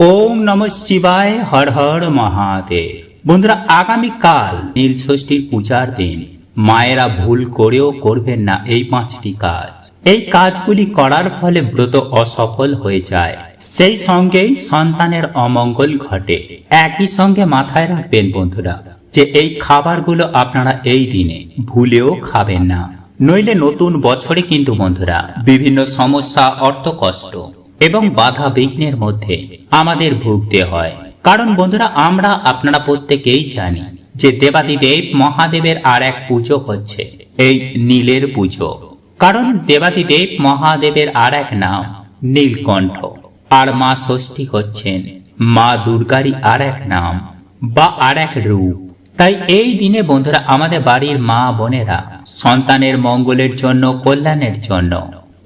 ওম নমঃ শিবায়, হর হর মহাদেব। বন্ধুরা, আগামীকাল নীল ষষ্ঠীর পূজার দিন। মায়েরা ভুল করেও করবেন না এই 5টি কাজ। এই কাজগুলি করার ফলে ব্রত অসফল হয়ে যায়, সেই সঙ্গেই সন্তানের অমঙ্গল ঘটে। একই সঙ্গে মাথায় রাখবেন বন্ধুরা, যে এই খাবারগুলো আপনারা এই দিনে ভুলেও খাবেন না, নইলে নতুন বছরে কিন্তু বন্ধুরা বিভিন্ন সমস্যা, অর্থকষ্ট এবং বাধা বিঘ্নের মধ্যে আমাদের ভুগতে হয়। কারণ বন্ধুরা, আমরা আপনারা প্রত্যেকেই জানি যে দেবাদিদেব মহাদেবের আর এক পুজো হচ্ছে এই নীলের পুজো। কারণ দেবাদিদেব মহাদেবের আর এক নাম নীলকণ্ঠ, আর মা ষষ্ঠী হচ্ছেন মা দুর্গারই আর এক নাম বা আর এক রূপ। তাই এই দিনে বন্ধুরা আমাদের বাড়ির মা বোনেরা সন্তানের মঙ্গলের জন্য, কল্যাণের জন্য,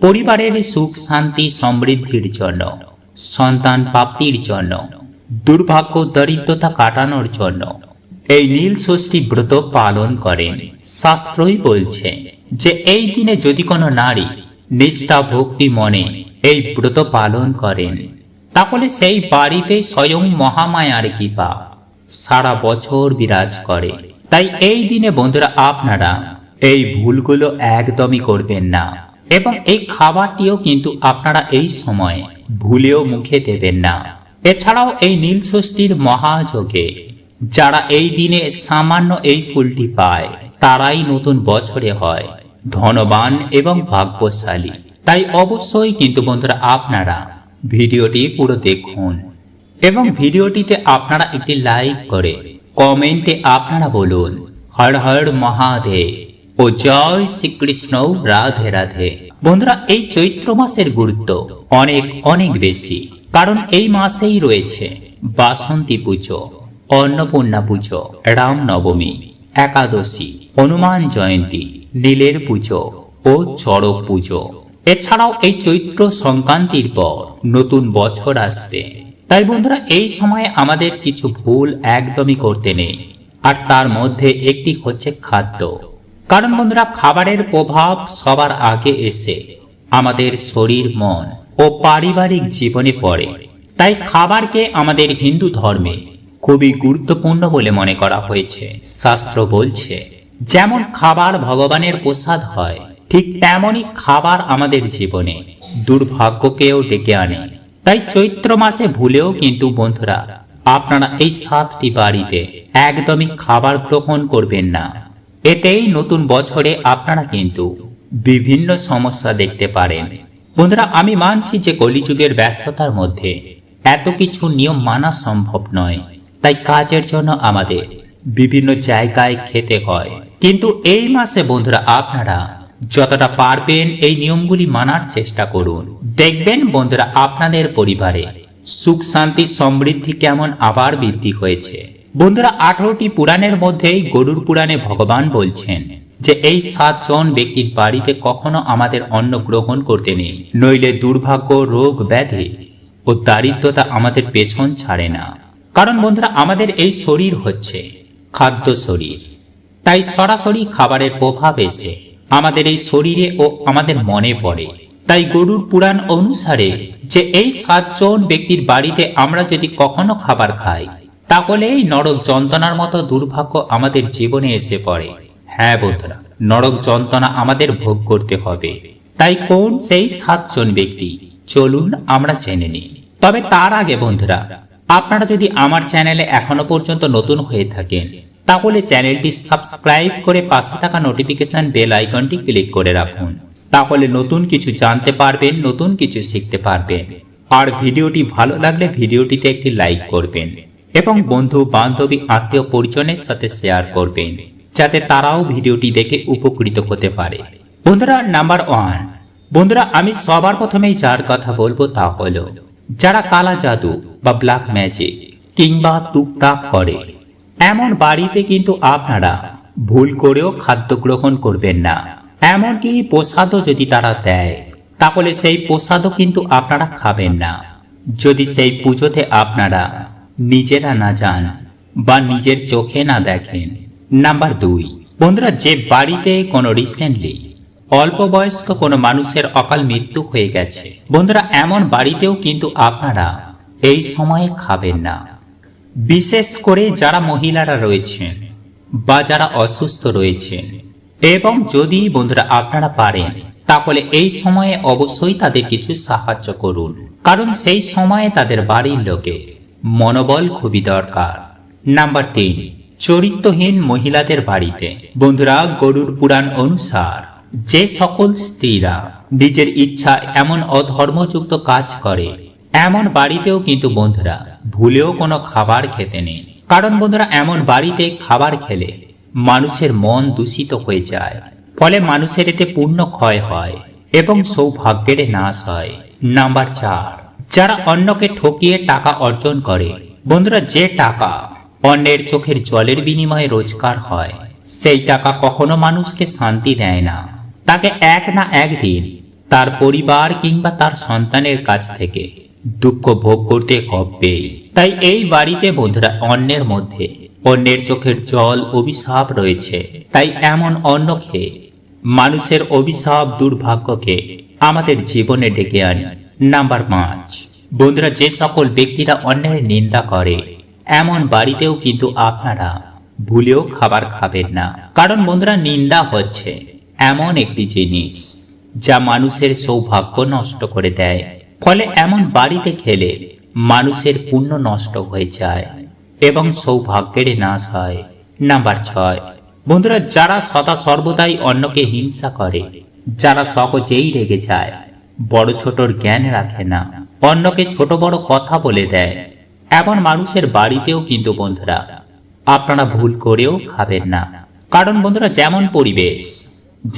পরিবারের সুখ শান্তি সমৃদ্ধির জন্য, সন্তান প্রাপ্তির জন্য, দুর্ভাগ্য দরিদ্রতা কাটানোর জন্য এই নীল ষষ্ঠী ব্রত পালন করেন। শাস্ত্রই বলছে যে এই দিনে যদি কোনো নারী নিষ্ঠা ভক্তি মনে এই ব্রত পালন করেন, তাহলে সেই বাড়িতে স্বয়ং মহামায়ার কৃপা সারা বছর বিরাজ করে। তাই এই দিনে বন্ধুরা আপনারা এই ভুলগুলো একদমই করবেন না, এবং এই খাবারটিও কিন্তু আপনারা এই সময় ভুলেও মুখে দেবেন না। এছাড়াও এই নীল ষষ্ঠীর মহাযোগে যারা এই দিনে সামান্য এই ফুলটি পায়, তারাই নতুন বছরে হয় ধনবান এবং ভাগ্যশালী। তাই অবশ্যই কিন্তু বন্ধুরা আপনারা ভিডিওটি পুরো দেখুন, এবং ভিডিওটিতে আপনারা একটি লাইক করে কমেন্টে আপনারা বলুন হর হর মহাদেব ও জয় শ্রীকৃষ্ণ, রাধে রাধে। বন্ধুরা, এই চৈত্র মাসের গুরুত্ব অনেক অনেক বেশি, কারণ এই মাসেই রয়েছে বাসন্তী পুজো, অন্নপূর্ণা পুজো, রাম নবমী, একাদশী, হনুমান জয়ন্তী, নীলের পুজো ও চড়ক পুজো। এছাড়াও এই চৈত্র সংক্রান্তির পর নতুন বছর আসবে। তাই বন্ধুরা এই সময়ে আমাদের কিছু ভুল একদমই করতে নেই, আর তার মধ্যে একটি হচ্ছে খাদ্য। কারণ বন্ধুরা খাবারের প্রভাব সবার আগে এসে আমাদের শরীর, মন ও পারিবারিক জীবনে পড়ে। তাই খাবারকে আমাদের হিন্দু ধর্মে খুবই গুরুত্বপূর্ণ বলে মনে করা হয়েছে। শাস্ত্র বলছে যেমন খাবার ভগবানের প্রসাদ হয়, ঠিক তেমনই খাবার আমাদের জীবনে দুর্ভাগ্যকেও ডেকে আনে। তাই চৈত্র মাসে ভুলেও কিন্তু বন্ধুরা আপনারা এই 7টি বাড়িতে একদমই খাবার গ্রহণ করবেন না। এতেই নতুন বছরে আপনারা কিন্তু বিভিন্ন সমস্যা দেখতে পারেন। বন্ধুরা, আমি মানছি যে কলিযুগের ব্যস্ততার মধ্যে এত কিছু নিয়ম মানা সম্ভব নয়, তাই কাজের জন্য আমাদের বিভিন্ন জায়গায় খেতে হয়। কিন্তু এই মাসে বন্ধুরা আপনারা যতটা পারবেন এই নিয়মগুলি মানার চেষ্টা করুন। দেখবেন বন্ধুরা আপনাদের পরিবারে সুখ শান্তি সমৃদ্ধি কেমন আবার বৃদ্ধি হয়েছে। বন্ধুরা, 18টি পুরাণের মধ্যেই গরুর পুরাণে ভগবান বলছেন যে এই 7 জন ব্যক্তির বাড়িতে কখনো আমাদের অন্ন গ্রহণ করতে নেই, নইলে দুর্ভাগ্য, রোগ ব্যাধি ও দারিদ্রতা আমাদের পেছন ছাড়ে না। কারণ বন্ধুরা আমাদের এই শরীর হচ্ছে খাদ্য শরীর, তাই সরাসরি খাবারের প্রভাব এসে আমাদের এই শরীরে ও আমাদের মনে পড়ে। তাই গরুর পুরাণ অনুসারে যে এই 7 জন ব্যক্তির বাড়িতে আমরা যদি কখনো খাবার খাই, তাহলে এই নরক যন্ত্রণার মতো দুর্ভাগ্য আমাদের জীবনে এসে পড়ে। হ্যাঁ বন্ধুরা, নরক যন্ত্রণা আমাদের ভোগ করতে হবে। তাই কোন সেই 7 জন ব্যক্তি, চলুন আমরা জেনে নিই। তবে তার আগে বন্ধুরা আপনারা যদি আমার চ্যানেলে এখনো পর্যন্ত নতুন হয়ে থাকেন, তাহলে চ্যানেলটি সাবস্ক্রাইব করে পাশে থাকা নোটিফিকেশন বেল আইকনটি ক্লিক করে রাখুন। তাহলে নতুন কিছু জানতে পারবেন, নতুন কিছু শিখতে পারবেন। আর ভিডিওটি ভালো লাগলে ভিডিওটিতে একটি লাইক করবেন, এবং বন্ধু বান্ধবী আত্মীয় পরিজনের সাথে শেয়ার করবেন, যাতে তারাও ভিডিওটি দেখে উপকৃত হতে পারে। বন্ধুরা, নাম্বার 1, বন্ধুরা আমি সবার প্রথমেই যার কথা বলবো তা হলো যারা কালা জাদু বা ব্ল্যাক ম্যাজিক কিংবা টুকটাক করে, এমন বাড়িতে কিন্তু আপনারা ভুল করেও খাদ্য গ্রহণ করবেন না। এমনকি প্রসাদও যদি তারা দেয়, তাহলে সেই প্রসাদও কিন্তু আপনারা খাবেন না, যদি সেই পুজোতে আপনারা নিজেরা না যান বা নিজের চোখে না দেখেন। নাম্বার 2, বন্ধুরা যে বাড়িতে কোনো রিসেন্টলি অল্প বয়স্ক কোনো মানুষের অকাল মৃত্যু হয়ে গেছে, বন্ধুরা এমন বাড়িতেও কিন্তু আপনারা এই সময়ে খাবেন না। বিশেষ করে যারা মহিলারা রয়েছেন বা যারা অসুস্থ রয়েছেন, এবং যদি বন্ধুরা আপনারা পারেন তাহলে এই সময়ে অবশ্যই তাদের কিছু সাহায্য করুন, কারণ সেই সময়ে তাদের বাড়ির লোকে মনোবল খুবই দরকার। নাম্বার 3, চরিত্রহীন মহিলাদের বাড়িতে। বন্ধুরা, গরুর পুরাণ অনুসার যে সকল স্ত্রীরা নিজের ইচ্ছা এমন অধর্মযুক্ত কাজ করে, এমন বাড়িতেও কিন্তু বন্ধুরা ভুলেও কোনো খাবার খেতে নেই। কারণ বন্ধুরা, এমন বাড়িতে খাবার খেলে মানুষের মন দূষিত হয়ে যায়, ফলে মানুষের এতে পুণ্য ক্ষয় হয় এবং সৌভাগ্যের নাশ হয়। নাম্বার 4, যারা অন্যকে ঠকিয়ে টাকা অর্জন করে। বন্ধুরা, যে টাকা অন্যের চোখের জলের বিনিময়ে রোজগার হয়, সেই টাকা কখনো মানুষকে শান্তি দেয় না। তাকে এক না একদিন তার পরিবার কিংবা তার সন্তানের কাছ থেকে দুঃখ ভোগ করতে হবে। তাই এই বাড়িতে বন্ধুরা অন্যের মধ্যে অন্যের চোখের জল অভিশাপ রয়েছে। তাই এমন অন্ন খেয়ে মানুষের অভিশাপ দুর্ভাগ্যকে আমাদের জীবনে ডেকে আনে। নাম্বার 5, বন্ধুরা, যে সকল ব্যক্তিরা অন্যের নিন্দা করে, এমন বাড়িতেও কিন্তু আপনারা ভুলেও খাবার খাবেন না। কারণ বন্ধুরা, নিন্দা হচ্ছে এমন একটি জিনিস যা মানুষের সৌভাগ্য নষ্ট করে দেয়, ফলে এমন বাড়িতে খেলে মানুষের পুণ্য নষ্ট হয়ে যায় এবং সৌভাগ্যের নাশ হয়। নাম্বার 6, বন্ধুরা, যারা সদা সর্বদাই অন্যকে হিংসা করে, যারা সহজেই রেগে যায়, বড় ছোটর জ্ঞান রাখে না, অন্যকে ছোট বড় কথা বলে দেয়, এমন মানুষের বাড়িতেও কিন্তু বন্ধুরা আপনারা ভুল করেও খাবেন না। কারণ বন্ধুরা, যেমন পরিবেশ,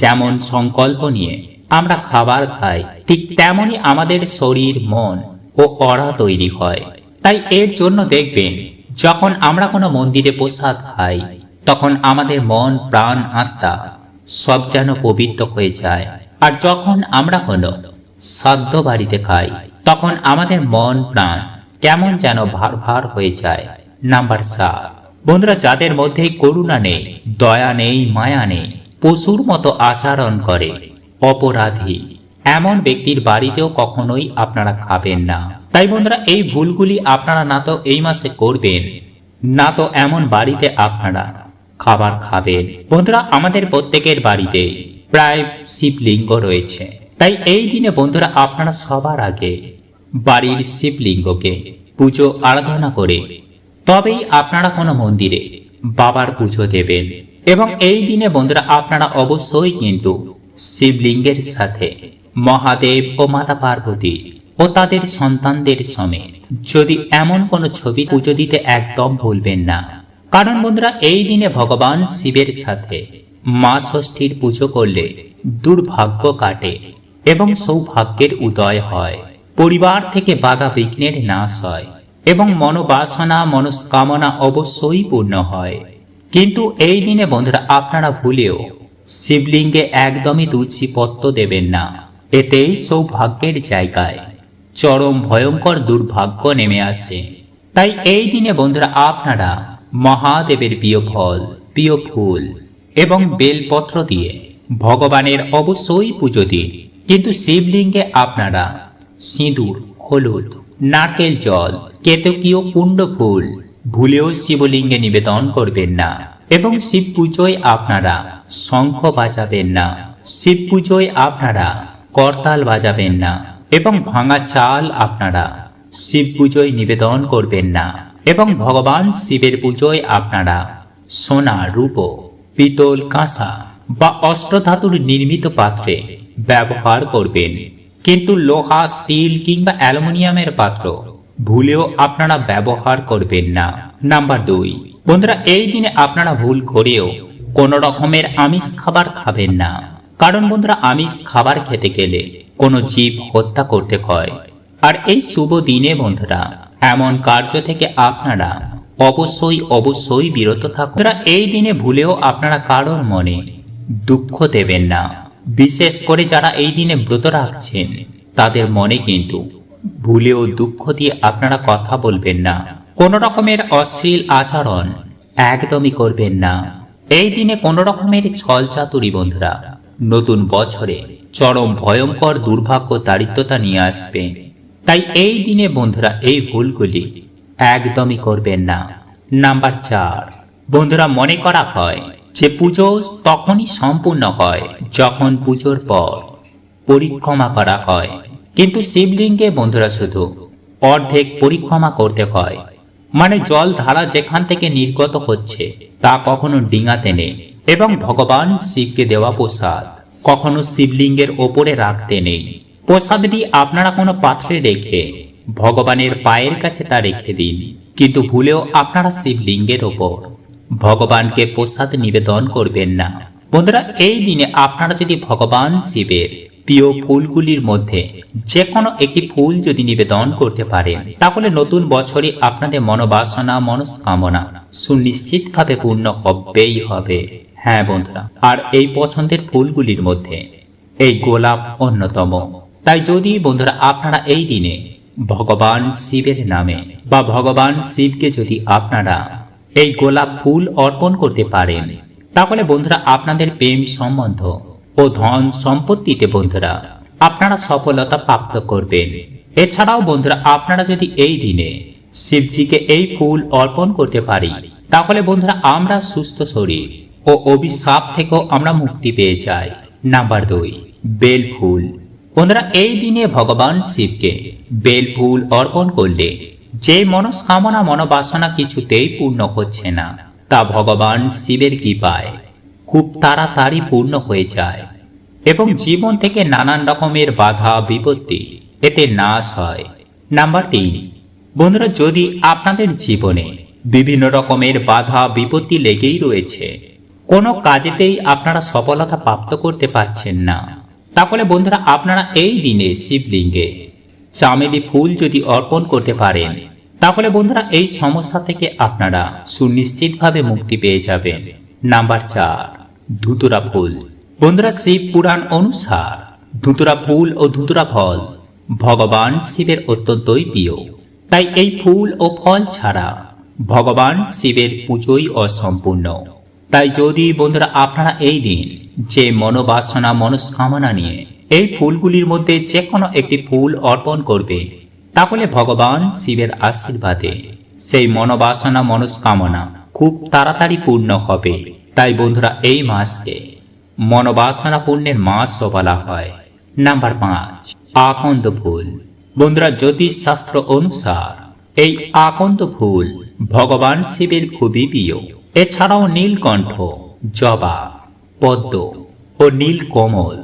যেমন সংকল্প নিয়ে আমরা খাবার খাই, ঠিক তেমনই আমাদের শরীর, মন ও অরা তৈরি হয়। তাই এর জন্য দেখবেন, যখন আমরা কোনো মন্দিরে প্রসাদ খাই, তখন আমাদের মন, প্রাণ, আত্মা সব যেন পবিত্র হয়ে যায়। আর যখন আমরা কোনো শ্রাদ্ধ বাড়িতে খাই, তখন আমাদের মন, প্রাণ কেমন যেন ভার ভার হয়ে যায়। নাম্বার 7, বন্ধুরা, যাদের মধ্যে করুণা নেই, দয়া নেই, মায়া নেই, পশুর মতো আচরণ করে, অপরাধী, এমন ব্যক্তির বাড়িতেও কখনোই আপনারা খাবেন না। তাই বন্ধুরা, এই ভুলগুলি আপনারা না তো এই মাসে করবেন, না তো এমন বাড়িতে আপনারা খাবার খাবেন। বন্ধুরা, আমাদের প্রত্যেকের বাড়িতে প্রায় শিবলিঙ্গ রয়েছে। তাই এই দিনে বন্ধুরা আপনারা সবার আগে বাড়ির শিবলিঙ্গকে পুজো আরাধনা করে তবেই আপনারা কোনো মন্দিরে বাবার পুজো দেবেন। এবং এই দিনে বন্ধুরা আপনারা অবশ্যই কিন্তু শিবলিঙ্গের সাথে মহাদেব ও মাতা পার্বতী ও তাদের সন্তানদের সমেত যদি এমন কোনো ছবি পুজো দিতে একদম ভুলবেন না। কারণ বন্ধুরা, এই দিনে ভগবান শিবের সাথে মা ষষ্ঠীর পুজো করলে দুর্ভাগ্য কাটে এবং সৌভাগ্যের উদয় হয়, পরিবার থেকে বাধা বিঘ্নের নাশ হয় এবং মনোবাসনা, মনস্কামনা অবশ্যই পূর্ণ হয়। কিন্তু এই দিনে বন্ধুরা আপনারা ভুলেও শিবলিঙ্গে একদমই তুলসী পত্র দেবেন না। এতেই সৌভাগ্যের জায়গায় চরম ভয়ঙ্কর দুর্ভাগ্য নেমে আসে। তাই এই দিনে বন্ধুরা আপনারা মহাদেবের প্রিয় ফল, প্রিয় ফুল এবং বেলপত্র দিয়ে ভগবানের অবশ্যই পুজো দিন। কিন্তু শিবলিঙ্গে আপনারা সিঁদুর, হলুদ, নারকেল জল, কেতকীয় কুণ্ড ফুল ভুলেও শিবলিঙ্গে নিবেদন করবেন না। এবং শিব পুজোয় আপনারা শঙ্খ বাজাবেন না, শিব পুজোয় আপনারা করতাল বাজাবেন না এবং ভাঙা চাল আপনারা শিব পুজোয় নিবেদন করবেন না। এবং ভগবান শিবের পুজোয় আপনারা সোনা, রূপো, পিতল, কাঁসা বা অষ্টধাতুর নির্মিত পাত্রে ব্যবহার করবেন। কিন্তু লোহা, স্টিল কিংবা অ্যালুমিনিয়ামের পাত্র ভুলেও আপনারা ব্যবহার করবেন না। নাম্বার 2, বন্ধুরা এই দিনে আপনারা ভুল করেও কোন রকমের আমিষ খাবার খাবেন না। কারণ বন্ধুরা, আমিষ খাবার খেতে গেলে কোনো জীব হত্যা করতে হয়। আর এই শুভ দিনে বন্ধুরা এমন কার্য থেকে আপনারা অবশ্যই বিরত থাকুন। এই দিনে ভুলেও আপনারা কারোর মনে দুঃখ দেবেন না। বিশেষ করে যারা এই দিনে ব্রত রাখছেন, তাদের মনে কিন্তু ভুলেও দুঃখ দিয়ে আপনারা কথা বলবেন না। কোন রকমের অশ্লীল আচরণ একদমই করবেন না। এই দিনে কোন রকমের ছল চাতুরি বন্ধুরা নতুন বছরে চরম ভয়ঙ্কর দুর্ভাগ্য দারিদ্রতা নিয়ে আসবে। তাই এই দিনে বন্ধুরা এই ভুলগুলি একদমই করবেন না। নাম্বার 4, বন্ধুরা মনে করা হয় যে পুজো তখনই সম্পূর্ণ হয় যখন পুজোর পর পরিক্রমা করা হয়, কিন্তু শিবলিঙ্গে বন্ধুরা শুধু অর্ধেক পরিক্রমা করতে হয়। মানে জল ধারা যেখান থেকে নির্গত হচ্ছে তা কখনো ডিঙাতে নেই, এবং ভগবান শিবকে দেওয়া প্রসাদ কখনো শিবলিঙ্গের ওপরে রাখতে নেই। প্রসাদটি আপনারা কোনো পাত্রে রেখে ভগবানের পায়ের কাছে তা রেখে দিন, কিন্তু ভুলেও আপনারা শিবলিঙ্গের ওপর ভগবানকে প্রসাদ নিবেদন করবেন না। বন্ধুরা এই দিনে আপনারা যদি ভগবান শিবের প্রিয় ফুলগুলির মধ্যে যে কোনো একটি ফুল যদি নিবেদন করতে পারেন, তাহলে নতুন বছরে আপনাদের মনোবাসনা মনস্কামনা সুনিশ্চিতভাবে পূর্ণ হবেই হবে। হ্যাঁ বন্ধুরা, আর এই পছন্দের ফুলগুলির মধ্যে এই গোলাপ অন্যতম। তাই যদি বন্ধুরা আপনারা এই দিনে ভগবান শিবের নামে বা ভগবান শিবকে যদি আপনারা এই গোলাপ ফুল অর্পণ করতে পারেন, তাহলে বন্ধুরা আপনাদের প্রেম সম্বন্ধ ও ধন সম্পত্তিতে বন্ধুরা আপনারা সফলতা প্রাপ্ত করবেন। এছাড়াও বন্ধুরা আপনারা যদি এই দিনে শিবজিকে এই ফুল অর্পণ করতে পারি, তাহলে বন্ধুরা আমরা সুস্থ শরীর ও অভিশাপ থেকেও আমরা মুক্তি পেয়ে যাই। নাম্বার 2, বেল ফুল। বন্ধুরা এই দিনে ভগবান শিবকে বেল ফুল অর্পণ করলে যে মনস্কামনা মনোবাসনা কিছুতেই পূর্ণ হচ্ছে না, তা ভগবান শিবের কৃপায় খুব তাড়াতাড়ি পূর্ণ হয়ে যায়, এবং জীবন থেকে নানান রকমের বাধা বিপত্তি এতে নাশ হয়। নাম্বার 3, বন্ধুরা যদি আপনাদের জীবনে বিভিন্ন রকমের বাধা বিপত্তি লেগেই রয়েছে, কোনো কাজেতেই আপনারা সফলতা প্রাপ্ত করতে পারছেন না, তাহলে বন্ধুরা আপনারা এই দিনে শিবলিঙ্গে চামেলি ফুল যদি অর্পণ করতে পারেন, তাহলে বন্ধুরা এই সমস্যা থেকে আপনারা সুনিশ্চিতভাবে মুক্তি পেয়ে যাবেন। নাম্বার 4, ধুতুরা ফুল। বন্ধুরা শিব পুরাণ অনুসার ধুতুরা ফুল ও ধুতুরা ফল ভগবান শিবের অত্যন্তই প্রিয়। তাই এই ফুল ও ফল ছাড়া ভগবান শিবের পুজোই অসম্পূর্ণ। তাই যদি বন্ধুরা আপনারা এই দিন যে মনোবাসনা মনস্কামনা নিয়ে এই ফুলগুলির মধ্যে যে কোনো একটি ফুল অর্পণ করবে, তাহলে ভগবান শিবের আশীর্বাদে সেই মনোবাসনা মনস্কামনা খুব তাড়াতাড়ি পূর্ণ হবে। তাই বন্ধুরা এই মাসকে মনোবাসনা পূর্ণের মাসও বলা হয়। নাম্বার 5, আকন্দ ফুল। বন্ধুরা জ্যোতিষ শাস্ত্র অনুসার এই আকন্দ ফুল ভগবান শিবের খুবই প্রিয়। এছাড়াও নীলকণ্ঠ, জবা, পদ্ম ও নীলকমল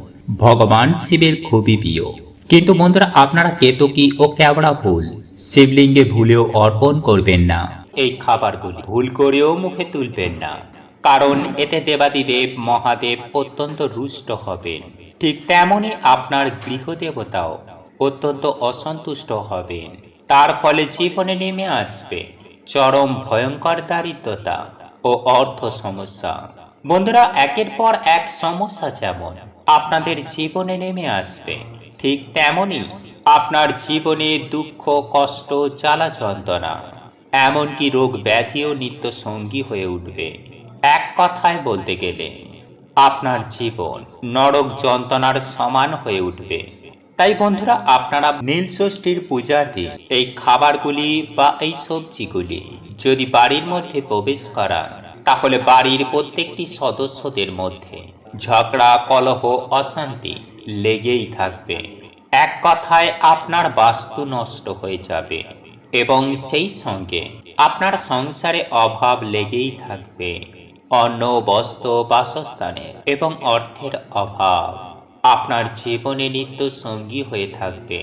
ভগবান শিবের খুবই প্রিয়। কিন্তু বন্ধুরা আপনারা কেতকী ও কেওড়া ফুল শিবলিঙ্গে ভুলেও অর্পণ করবেন না। এই খাবারগুলি ভুল করেও মুখে তুলবেন না, কারণ এতে দেবাদিদেব মহাদেব অত্যন্ত রুষ্ট হবেন। ঠিক তেমনি আপনার গৃহদেবতাও অত্যন্ত অসন্তুষ্ট হবেন। তার ফলে জীবনে নেমে আসবে চরম ভয়ঙ্কর দারিদ্রতা ও অর্থ সমস্যা। বন্ধুরা একের পর এক সমস্যা যেমন আপনাদের জীবনে নেমে আসবে, ঠিক তেমনি আপনার জীবনে দুঃখ কষ্ট জ্বালা যন্ত্রণা এমনকি রোগ ব্যাধিও নিত্য সঙ্গী হয়ে উঠবে। এক কথায় বলতে গেলে আপনার জীবন নরক যন্ত্রণার সমান হয়ে উঠবে। তাই বন্ধুরা আপনারা নীলষষ্ঠীর পূজার দিন এই খাবারগুলি বা এই সবজিগুলি যদি বাড়ির মধ্যে প্রবেশ করান, তাহলে বাড়ির প্রত্যেকটি সদস্যদের মধ্যে ঝগড়া কলহ অশান্তি লেগেই থাকবে। এক কথায় আপনার বাস্তু নষ্ট হয়ে যাবে, এবং সেই সঙ্গে আপনার সংসারে অভাব লেগেই থাকবে। অন্ন বস্ত্র বাসস্থানের এবং অর্থের অভাব আপনার জীবনে নিত্য সঙ্গী হয়ে থাকবে।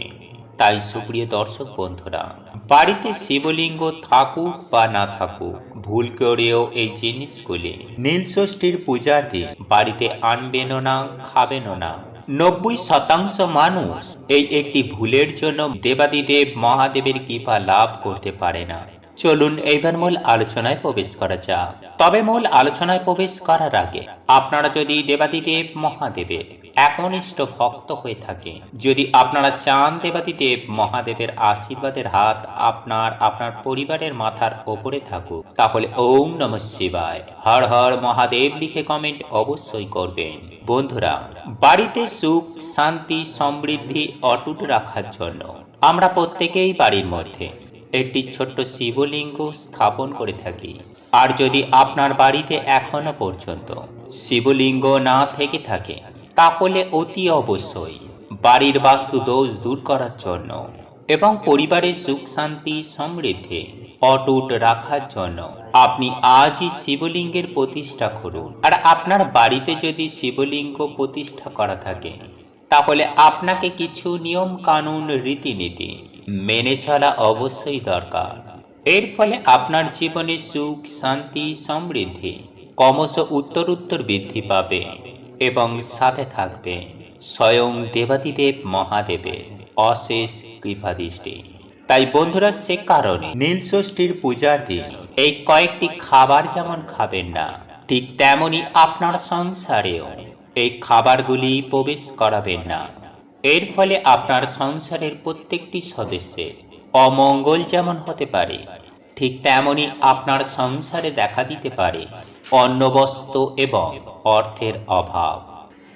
তাই সুপ্রিয় দর্শক বন্ধুরা, বাড়িতে শিবলিঙ্গ থাকুক বা না থাকুক, ভুল করেও এই জিনিসগুলি নীলষষ্ঠীর পূজার দিন বাড়িতে আনবেনও না, খাবেনও না। 90% মানুষ এই একটি ভুলের জন্য দেবাদিদেব মহাদেবের কৃপা লাভ করতে পারে না। চলুন এইবার মূল আলোচনায় প্রবেশ করা যাক। তবে মূল আলোচনায় প্রবেশ করার আগে আপনারা যদি দেবাদিদেব মহাদেবের একনিষ্ঠ ভক্ত হয়ে থাকে, যদি আপনারা চান দেবাদিদেব মহাদেবের আশীর্বাদের হাত আপনার পরিবারের মাথার ওপরে থাকুক, তাহলে ওম নমঃ শিবায় হর হর মহাদেব লিখে কমেন্ট অবশ্যই করবেন। বন্ধুরা, বাড়িতে সুখ শান্তি সমৃদ্ধি অটুট রাখার জন্য আমরা প্রত্যেকেই বাড়ির মধ্যে একটি ছোট্ট শিবলিঙ্গ স্থাপন করে থাকি। আর যদি আপনার বাড়িতে এখনো পর্যন্ত শিবলিঙ্গ না থেকে থাকে, তাহলে অতি অবশ্যই বাড়ির বাস্তু দোষ দূর করার জন্য এবং পরিবারের সুখ শান্তি সমৃদ্ধি অটুট রাখার জন্য আপনি আজই শিবলিঙ্গের প্রতিষ্ঠা করুন। আর আপনার বাড়িতে যদি শিবলিঙ্গ প্রতিষ্ঠা করা থাকে, তাহলে আপনাকে কিছু নিয়ম কানুন রীতিনীতি মেনে চলা অবশ্যই দরকার। এর ফলে আপনার জীবনে সুখ শান্তি সমৃদ্ধি ক্রমশ উত্তরোত্তর বৃদ্ধি পাবে এবং সাথে থাকবে স্বয়ং দেবাদিদেব মহাদেবের অশেষ কৃপাদৃষ্টি। তাই বন্ধুরা, সে কারণে নীলষষ্ঠীর পূজার দিন এই কয়েকটি খাবার যেমন খাবেন না, ঠিক তেমনি আপনার সংসারেও এই খাবারগুলি প্রবেশ করাবেন না। এর ফলে আপনার সংসারের প্রত্যেকটি সদস্যের অমঙ্গল যেমন হতে পারে, ঠিক তেমনি আপনার সংসারে দেখা দিতে পারে অন্নবস্ত্র এবং অর্থের অভাব।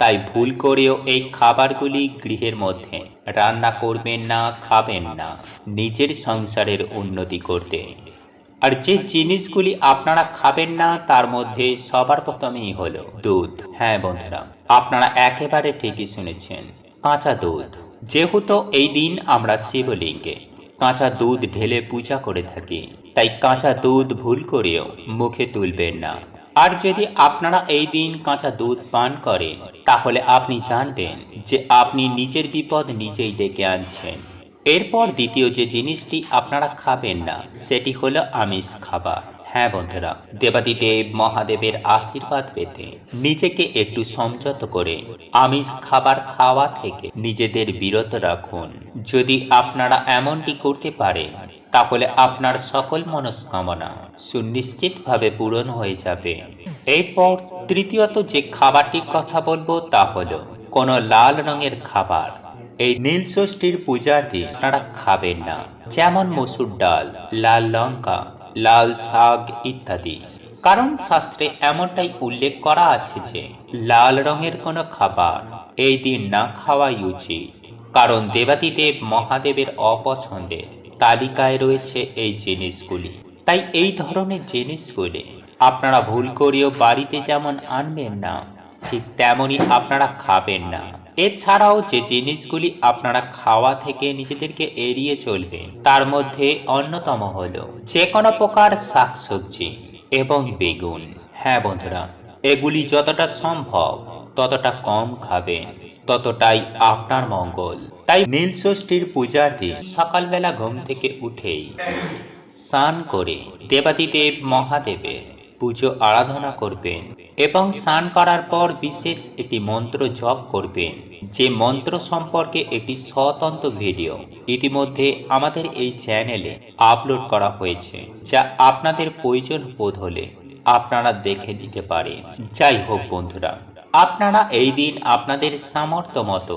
তাই ভুল করেও এই খাবারগুলি গৃহের মধ্যে রান্না করবেন না, খাবেন না নিজের সংসারের উন্নতি করতে। আর যে জিনিসগুলি আপনারা খাবেন না, তার মধ্যে সবার প্রথমেই হলো দুধ। হ্যাঁ বন্ধুরা, আপনারা একেবারে ঠিকই শুনেছেন, কাঁচা দুধ। যেহেতু এই দিন আমরা শিবলিঙ্গে কাঁচা দুধ ঢেলে পূজা করে থাকি, তাই কাঁচা দুধ ভুল করেও মুখে তুলবেন না। আর যদি আপনারা এই দিন কাঁচা দুধ পান করেন, তাহলে আপনি জানবেন যে আপনি নিজের বিপদ নিজেই ডেকে আনছেন। এরপর দ্বিতীয় যে জিনিসটি আপনারা খাবেন না, সেটি হলো আমিষ খাবার। হ্যাঁ বন্ধুরা, দেবাদিদেব মহাদেবের আশীর্বাদ পেতে নিজেকে একটু সংযত করে আমিষ খাবার খাওয়া থেকে নিজেদের বিরত রাখুন। যদি আপনারা এমনটি করতে পারেন, তাহলে আপনার সকল মনস্কামনা সুনিশ্চিতভাবে পূরণ হয়ে যাবে। এরপর তৃতীয়ত যে খাবারটির কথা বলবো, তা হলো কোনো লাল রঙের খাবার এই নীলষষ্ঠীর পূজার দিন আপনারা খাবেন না, যেমন মসুর ডাল, লাল লঙ্কা, লাল শাক ইত্যাদি। কারণ শাস্ত্রে এমনটাই উল্লেখ করা আছে যে লাল রঙের কোনো খাবার এই দিন না খাওয়াই উচিত। কারণ দেবাদিদেব মহাদেবের অপছন্দের তালিকায় রয়েছে এই জিনিসগুলি। তাই এই ধরনের জিনিসগুলি আপনারা ভুল করেও বাড়িতে যেমন আনবেন না, ঠিক তেমনি আপনারা খাবেন না। এছাড়াও যে জিনিসগুলি আপনারা খাওয়া থেকে নিজেদেরকে এড়িয়ে চলবেন, তার মধ্যে অন্যতম হলো যে কোনো প্রকার শাকসবজি এবং বেগুন। হ্যাঁ বন্ধুরা, এগুলি যতটা সম্ভব ততটা কম খাবেন, ততটাই আপনার মঙ্গল। তাই নীলষষ্ঠীর পূজার দিন সকালবেলা ঘুম থেকে উঠেই স্নান করে দেবাদিদেব মহাদেবের পুজো আরাধনা করবেন এবং স্নান করার পর বিশেষ একটি মন্ত্র জপ করবেন। যে মন্ত্র সম্পর্কে একটি স্বতন্ত্র ভিডিও ইতিমধ্যে আমাদের এই চ্যানেলে আপলোড করা হয়েছে, যা আপনাদের প্রয়োজন বোধ হলে আপনারা দেখে নিতে পারেন। যাই হোক বন্ধুরা, আপনারা এই দিন আপনাদের সামর্থ্য মতো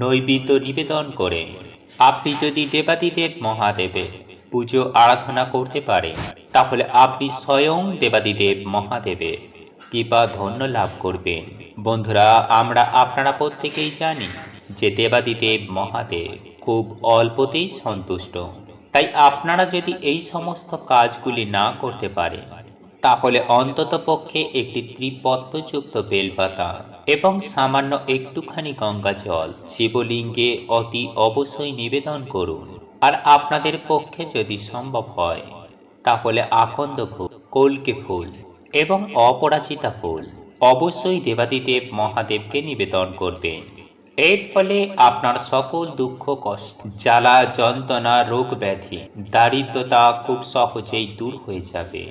নৈবেদ্য নিবেদন করে আপনি যদি দেবাদিদেব মহাদেবের পুজো আরাধনা করতে পারেন, তাহলে আপনি স্বয়ং দেবাদিদেব মহাদেবের কৃপা ধন্য লাভ করবেন। বন্ধুরা, আপনারা প্রত্যেকেই জানি যে দেবাদিদেব মহাদেব খুব অল্পতেই সন্তুষ্ট। তাই আপনারা যদি এই সমস্ত কাজগুলি না করতে পারেন, তাহলে অন্তত পক্ষে একটি ত্রিপত্রযুক্ত বেলপাতা এবং সামান্য একটুখানি গঙ্গা জল শিবলিঙ্গে অতি অবশ্যই নিবেদন করুন। আর আপনাদের পক্ষে যদি সম্ভব হয়, তাহলে আকন্দ ফুল, কল্কে ফুল এবং অপরাজিতা ফুল অবশ্যই দেবাদিদেব মহাদেবকে নিবেদন করবেন। এর ফলে আপনার সকল দুঃখ কষ্ট, জ্বালা যন্ত্রণা, রোগ ব্যাধি, দারিদ্রতা খুব সহজেই দূর হয়ে যাবে।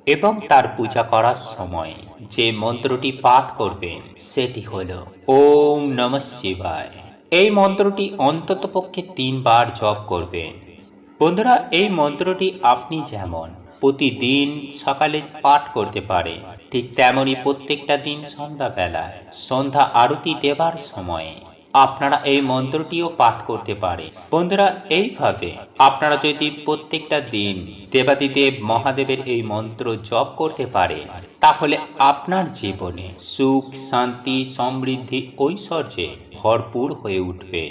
এবং তার পূজা করার সময় যে মন্ত্রটি পাঠ করবেন, সেটি হলো ওম নমঃ শিবায়। এই মন্ত্রটি অন্ততপক্ষে 3 বার জপ করবেন। বন্ধুরা, এই মন্ত্রটি আপনি যেমন প্রতিদিন সকালে পাঠ করতে পারেন, ঠিক তেমনই প্রত্যেকটা দিন সন্ধ্যাবেলায় সন্ধ্যা আরতি দেবার সময়ে আপনারা এই মন্ত্রটিও পাঠ করতে পারেন। বন্ধুরা, এইভাবে আপনারা যদি প্রত্যেকটা দিন দেবাদিদেব মহাদেবের এই মন্ত্র জপ করতে পারেন, তাহলে আপনার জীবনে সুখ, শান্তি, সমৃদ্ধি, ঐশ্বর্যে ভরপুর হয়ে উঠবে।